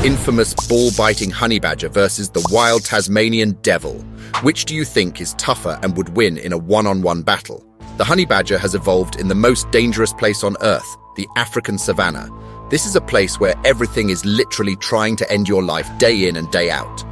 infamous ball-biting honey badger versus the wild Tasmanian devil. Which do you think is tougher and would win in a one-on-one battle? The honey badger has evolved in the most dangerous place on Earth, the African savannah. This is a place where everything is literally trying to end your life day in and day out.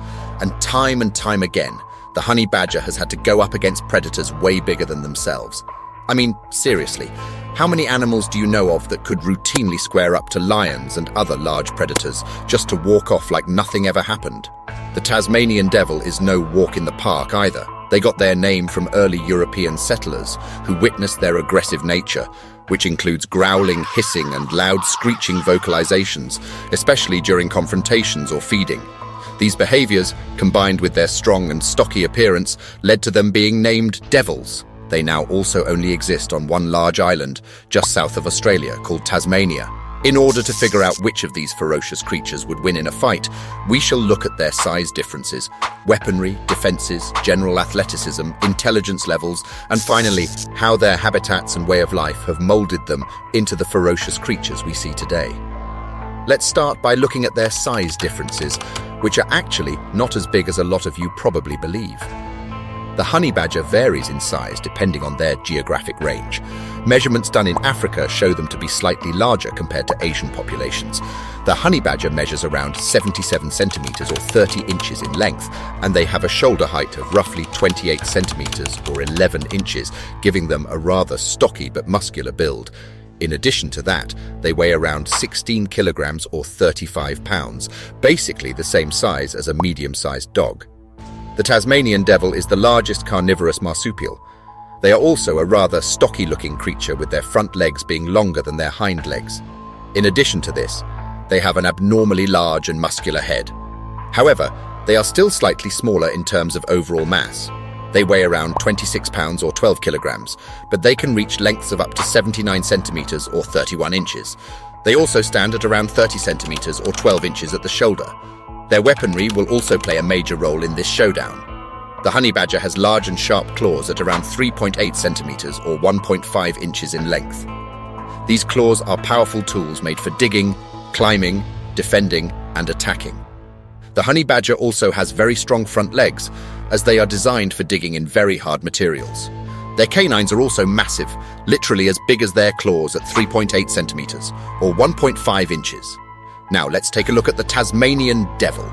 And time again, the honey badger has had to go up against predators way bigger than themselves. I mean, seriously, how many animals do you know of that could routinely square up to lions and other large predators just to walk off like nothing ever happened? The Tasmanian devil is no walk in the park either. They got their name from early European settlers who witnessed their aggressive nature, which includes growling, hissing, and loud screeching vocalizations, especially during confrontations or feeding. These behaviors, combined with their strong and stocky appearance, led to them being named devils. They now also only exist on one large island just south of Australia called Tasmania. In order to figure out which of these ferocious creatures would win in a fight, we shall look at their size differences, weaponry, defenses, general athleticism, intelligence levels, and finally, how their habitats and way of life have molded them into the ferocious creatures we see today. Let's start by looking at their size differences, which are actually not as big as a lot of you probably believe. The honey badger varies in size depending on their geographic range. Measurements done in Africa show them to be slightly larger compared to Asian populations. The honey badger measures around 77 centimeters or 30 inches in length, and they have a shoulder height of roughly 28 centimeters or 11 inches, giving them a rather stocky but muscular build. In addition to that, they weigh around 16 kilograms or 35 pounds, basically the same size as a medium-sized dog. The Tasmanian devil is the largest carnivorous marsupial. They are also a rather stocky-looking creature with their front legs being longer than their hind legs. In addition to this, they have an abnormally large and muscular head. However, they are still slightly smaller in terms of overall mass. They weigh around 26 pounds or 12 kilograms, but they can reach lengths of up to 79 centimeters or 31 inches. They also stand at around 30 centimeters or 12 inches at the shoulder. Their weaponry will also play a major role in this showdown. The honey badger has large and sharp claws at around 3.8 centimeters or 1.5 inches in length. These claws are powerful tools made for digging, climbing, defending, and attacking. The honey badger also has very strong front legs, as they are designed for digging in very hard materials. Their canines are also massive, literally as big as their claws at 3.8 centimeters or 1.5 inches. Now let's take a look at the Tasmanian devil.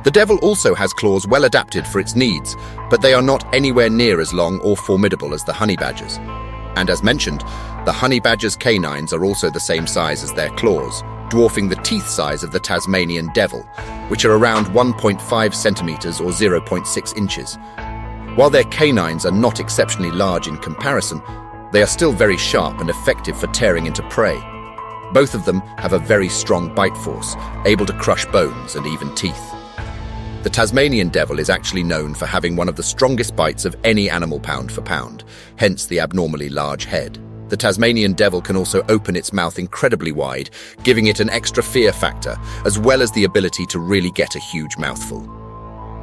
The devil also has claws well adapted for its needs, but they are not anywhere near as long or formidable as the honey badgers. And as mentioned, the honey badger's canines are also the same size as their claws, dwarfing the teeth size of the Tasmanian devil, which are around 1.5 centimeters or 0.6 inches. While their canines are not exceptionally large in comparison, they are still very sharp and effective for tearing into prey. Both of them have a very strong bite force, able to crush bones and even teeth. The Tasmanian devil is actually known for having one of the strongest bites of any animal pound for pound, hence the abnormally large head. The Tasmanian devil can also open its mouth incredibly wide, giving it an extra fear factor, as well as the ability to really get a huge mouthful.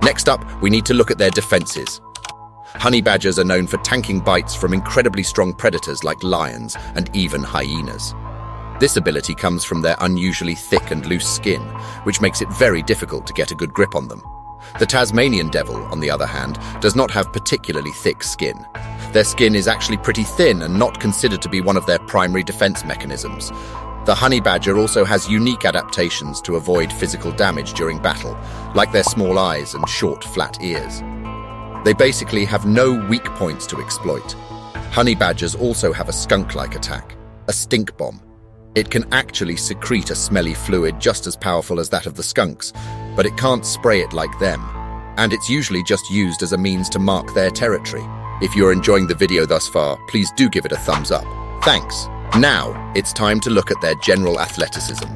Next up, we need to look at their defenses. Honey badgers are known for tanking bites from incredibly strong predators like lions and even hyenas. This ability comes from their unusually thick and loose skin, which makes it very difficult to get a good grip on them. The Tasmanian devil, on the other hand, does not have particularly thick skin. Their skin is actually pretty thin and not considered to be one of their primary defense mechanisms. The honey badger also has unique adaptations to avoid physical damage during battle, like their small eyes and short, flat ears. They basically have no weak points to exploit. Honey badgers also have a skunk-like attack, a stink bomb. It can actually secrete a smelly fluid just as powerful as that of the skunks, but it can't spray it like them, and it's usually just used as a means to mark their territory. If you're enjoying the video thus far, please do give it a thumbs up. Thanks. Now, it's time to look at their general athleticism.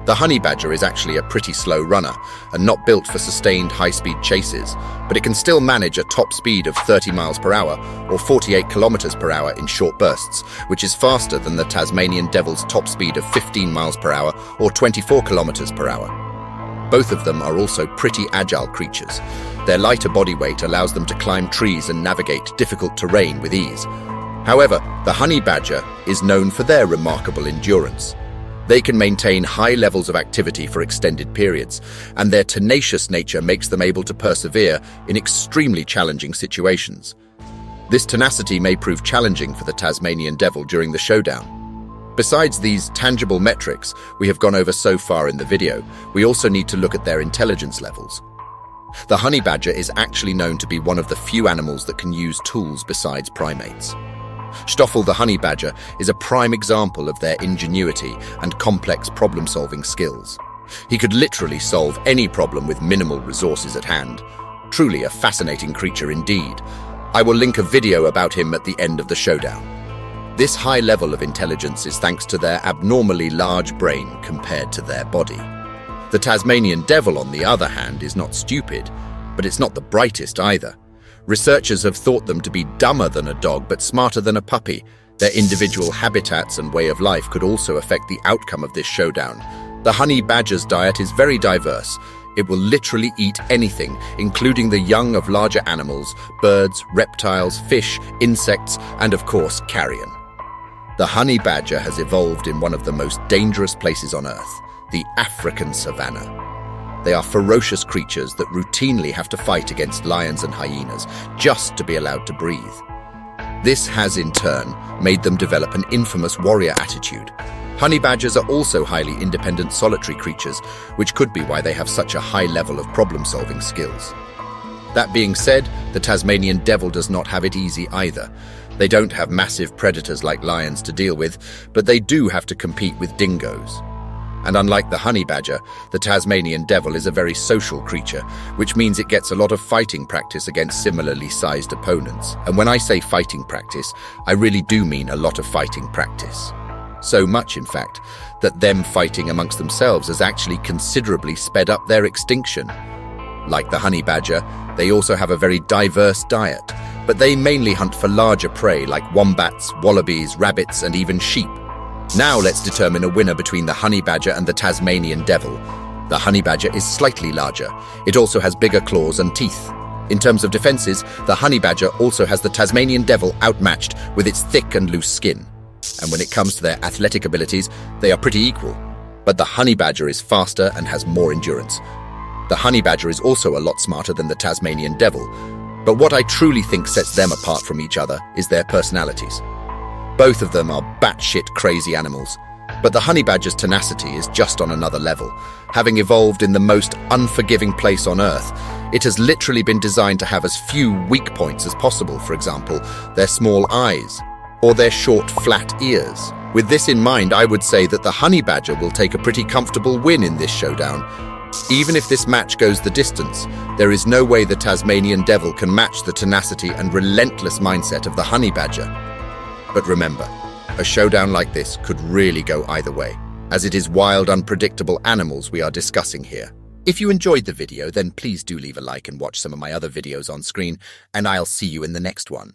The honey badger is actually a pretty slow runner and not built for sustained high-speed chases, but it can still manage a top speed of 30 miles per hour or 48 kilometers per hour in short bursts, which is faster than the Tasmanian devil's top speed of 15 miles per hour or 24 kilometers per hour. Both of them are also pretty agile creatures. Their lighter body weight allows them to climb trees and navigate difficult terrain with ease. However, the honey badger is known for their remarkable endurance. They can maintain high levels of activity for extended periods, and their tenacious nature makes them able to persevere in extremely challenging situations. This tenacity may prove challenging for the Tasmanian Devil during the showdown. Besides these tangible metrics we have gone over so far in the video, we also need to look at their intelligence levels. The honey badger is actually known to be one of the few animals that can use tools besides primates. Stoffel the honey badger is a prime example of their ingenuity and complex problem-solving skills. He could literally solve any problem with minimal resources at hand. Truly a fascinating creature indeed. I will link a video about him at the end of the showdown. This high level of intelligence is thanks to their abnormally large brain compared to their body. The Tasmanian Devil, on the other hand, is not stupid, but it's not the brightest either. Researchers have thought them to be dumber than a dog but smarter than a puppy. Their individual habitats and way of life could also affect the outcome of this showdown. The honey badger's diet is very diverse. It will literally eat anything, including the young of larger animals, birds, reptiles, fish, insects, and of course, carrion. The honey badger has evolved in one of the most dangerous places on Earth, the African savanna. They are ferocious creatures that routinely have to fight against lions and hyenas just to be allowed to breathe. This has, in turn, made them develop an infamous warrior attitude. Honey badgers are also highly independent solitary creatures, which could be why they have such a high level of problem-solving skills. That being said, the Tasmanian Devil does not have it easy either. They don't have massive predators like lions to deal with, but they do have to compete with dingoes. And unlike the honey badger, the Tasmanian Devil is a very social creature, which means it gets a lot of fighting practice against similarly sized opponents. And when I say fighting practice, I really do mean a lot of fighting practice. So much, in fact, that them fighting amongst themselves has actually considerably sped up their extinction. Like the honey badger, they also have a very diverse diet, but they mainly hunt for larger prey like wombats, wallabies, rabbits, and even sheep. Now let's determine a winner between the honey badger and the Tasmanian Devil. The honey badger is slightly larger. It also has bigger claws and teeth. In terms of defenses, the honey badger also has the Tasmanian Devil outmatched with its thick and loose skin. And when it comes to their athletic abilities, they are pretty equal. But the honey badger is faster and has more endurance. The honey badger is also a lot smarter than the Tasmanian Devil. But what I truly think sets them apart from each other is their personalities. Both of them are batshit crazy animals, but the honey badger's tenacity is just on another level. Having evolved in the most unforgiving place on Earth, it has literally been designed to have as few weak points as possible, for example, their small eyes, or their short, flat ears. With this in mind, I would say that the honey badger will take a pretty comfortable win in this showdown. Even if this match goes the distance, there is no way the Tasmanian Devil can match the tenacity and relentless mindset of the honey badger. But remember, a showdown like this could really go either way, as it is wild, unpredictable animals we are discussing here. If you enjoyed the video, then please do leave a like and watch some of my other videos on screen, and I'll see you in the next one.